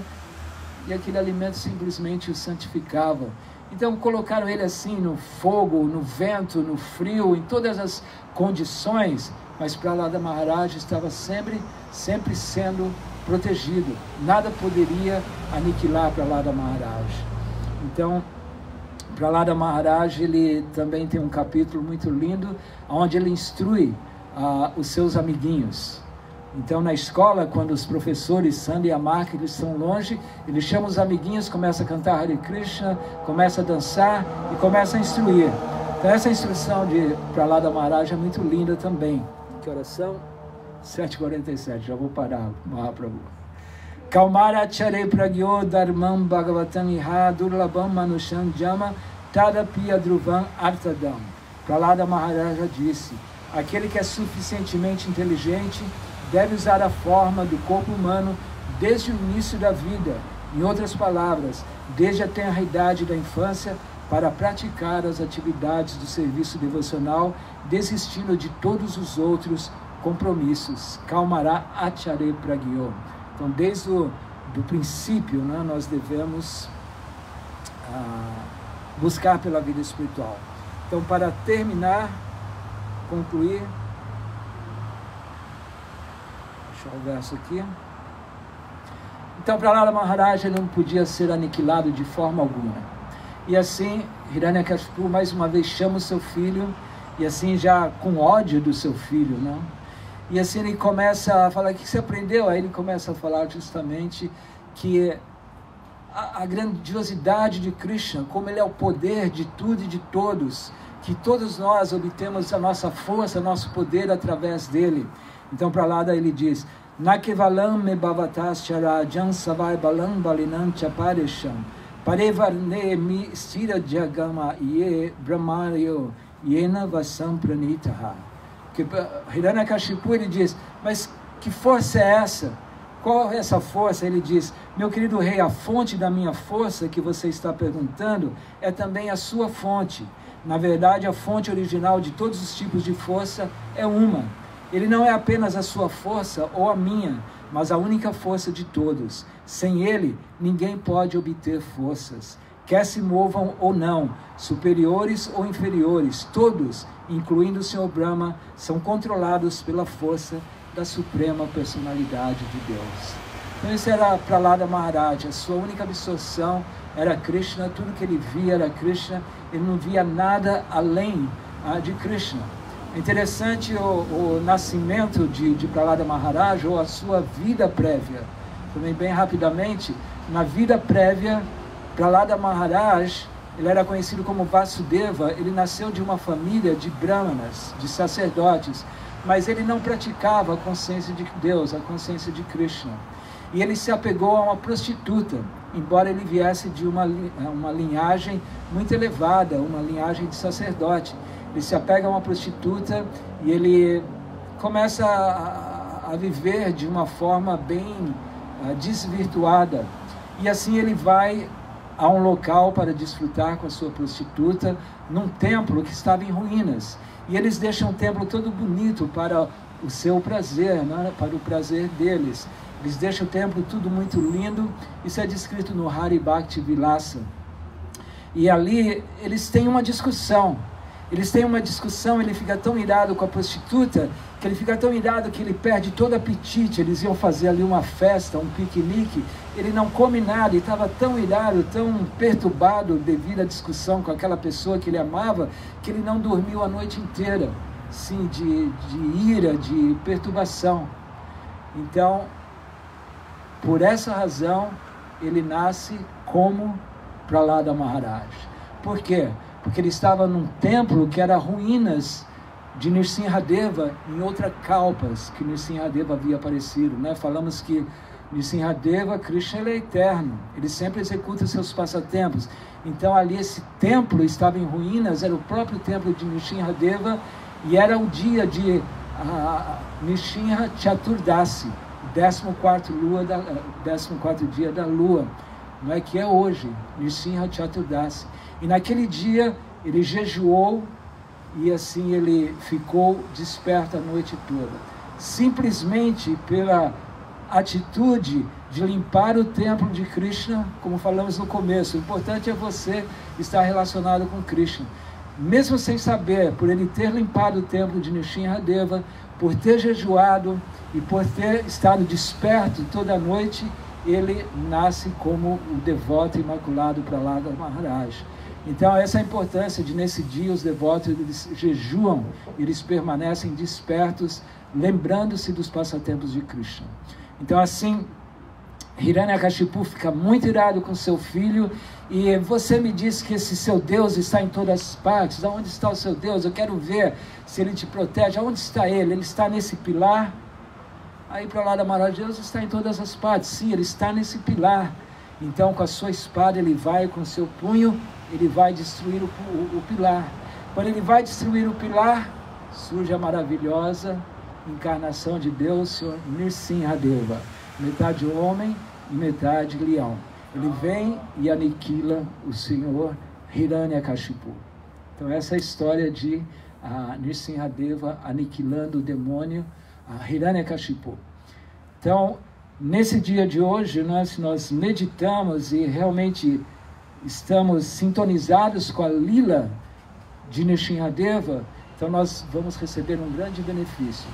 e aquele alimento simplesmente o santificava. Então colocaram ele assim no fogo, no vento, no frio, em todas as condições, mas Prahlada Maharaj estava sempre sendo protegido. Nada poderia aniquilar Prahlada Maharaj. Então, Prahlada Maharaj, ele também tem um capítulo muito lindo, onde ele instrui os seus amiguinhos. Então, na escola, quando os professores Sanda e Amarka, eles estão longe, ele chama os amiguinhos, começa a cantar Hare Krishna, começa a dançar e começa a instruir. Então, essa instrução de Prahlada Maharaj é muito linda também. Que oração? 7h47, já vou parar, Mahaprabhu. Kaumara chare pragyo dharmam bhagavatam iha durlabam manusham jama tadapi adruvam artadam. Prahlada Maharaj disse, aquele que é suficientemente inteligente deve usar a forma do corpo humano desde o início da vida, em outras palavras, desde a tenra idade da infância, para praticar as atividades do serviço devocional, desistindo de todos os outros compromissos. Kaumara achare pragyo. Então, desde o princípio, né, nós devemos buscar pela vida espiritual. Então, para terminar, concluir, deixa eu ver o verso aqui. Então, Prahlada Maharaj não podia ser aniquilado de forma alguma. E assim, Hiranyakashipu mais uma vez chama o seu filho, e assim já com ódio do seu filho, não? E assim ele começa a falar, o que você aprendeu? Aí ele começa a falar justamente que a grandiosidade de Krishna, como ele é o poder de tudo e de todos, que todos nós obtemos a nossa força, nosso poder através dele. Então, Prahlada, ele diz, Nakevalam me bhavatas charajam savai balam balinam chaparesham parevarne mi stira jagama ye brahmayo yena vasam pranitaha. Que Hiranyakashipu, ele diz, mas que força é essa? Qual é essa força? Ele diz, meu querido rei, a fonte da minha força que você está perguntando é também a sua fonte. Na verdade, a fonte original de todos os tipos de força é uma. Ele não é apenas a sua força ou a minha, mas a única força de todos. Sem ele, ninguém pode obter forças. Quer se movam ou não, superiores ou inferiores, todos, incluindo o Senhor Brahma, são controlados pela força da Suprema Personalidade de Deus. Então isso era Prahlada Maharaj, a sua única absorção era Krishna, tudo que ele via era Krishna, ele não via nada além de Krishna. É interessante o nascimento de Prahlada Maharaj, ou a sua vida prévia. Também bem rapidamente, na vida prévia, Prahlada Maharaj, ele era conhecido como Vasudeva, ele nasceu de uma família de brahmanas, de sacerdotes, mas ele não praticava a consciência de Deus, a consciência de Krishna. E ele se apegou a uma prostituta, embora ele viesse de uma linhagem muito elevada, uma linhagem de sacerdote. Ele se apega a uma prostituta e ele começa a viver de uma forma bem desvirtuada. E assim ele vai a um local para desfrutar com a sua prostituta, num templo que estava em ruínas. E eles deixam o templo todo bonito para o seu prazer, né? Para o prazer deles. Eles deixam o templo tudo muito lindo. Isso é descrito no Hari Bhakti Vilasa. E ali eles têm uma discussão. Ele fica tão irado com a prostituta, que ele fica tão irado que ele perde todo o apetite. Eles iam fazer ali uma festa, um piquenique, ele não come nada, e estava tão irado, tão perturbado devido à discussão com aquela pessoa que ele amava, que ele não dormiu a noite inteira, sim, de ira, de perturbação. Então, por essa razão, ele nasce como Prahlada Maharaj. Por quê? Porque ele estava num templo que era ruínas de Nrsimhadeva em outra kalpas que Nrsimhadeva havia aparecido, né? Falamos que Nrsimhadeva, Krishna, ele é eterno, ele sempre executa seus passatempos. Então ali esse templo estava em ruínas, era o próprio templo de Nrsimhadeva, e era o dia de Nrsimha Chaturdasi, 14º dia da lua, não é, que é hoje, Nrsimha Chaturdasi. E naquele dia ele jejuou e assim ele ficou desperto a noite toda. Simplesmente pela atitude de limpar o templo de Krishna, como falamos no começo. O importante é você estar relacionado com Krishna. Mesmo sem saber, por ele ter limpado o templo de Nrsimhadeva, por ter jejuado e por ter estado desperto toda a noite, ele nasce como o devoto imaculado Prahlada Maharaj. Então essa é a importância de nesse dia os devotos eles jejuam, eles permanecem despertos, lembrando-se dos passatempos de Krishna. Então assim, Hiranyakashipu fica muito irado com seu filho, e você me disse que esse seu Deus está em todas as partes. Aonde está o seu Deus? Eu quero ver se ele te protege. Aonde está ele? Ele está nesse pilar? Aí Prahlada Maharaj, Deus está em todas as partes. Sim, ele está nesse pilar. Então com a sua espada ele vai, com o seu punho, ele vai destruir o pilar. Quando ele vai destruir o pilar, surge a maravilhosa encarnação de Deus, Senhor Nrsimhadeva, metade homem e metade leão. Ele vem e aniquila o Senhor Hiranyakashipu. Então essa é a história de Nrsimhadeva aniquilando o demônio Hiranyakashipu. Então, nesse dia de hoje, nós meditamos e realmente estamos sintonizados com a lila de Nrsimhadeva, então nós vamos receber um grande benefício.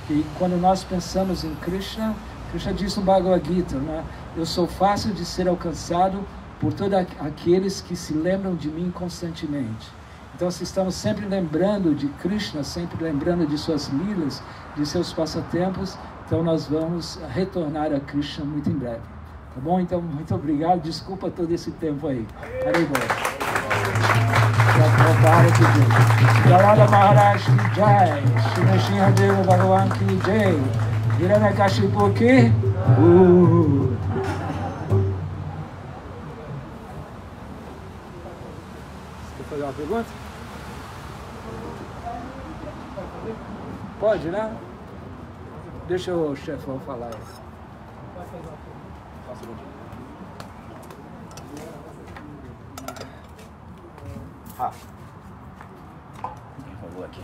E quando nós pensamos em Krishna, Krishna diz no Bhagavad Gita, né? Eu sou fácil de ser alcançado por todos aqueles que se lembram de mim constantemente. Então, se estamos sempre lembrando de Krishna, sempre lembrando de suas lilas, de seus passatempos, então nós vamos retornar a Krishna muito em breve. Tá bom? Então, muito obrigado. Desculpa todo esse tempo aí. Haribol. Prahlada Maharaj ki jai. Shri Nrsimhadeva Bhagavan ki jai. Hiranyakashipu ki. Quer fazer uma pergunta? Pode, né? Deixa o chefão falar aí. Enrolou aqui.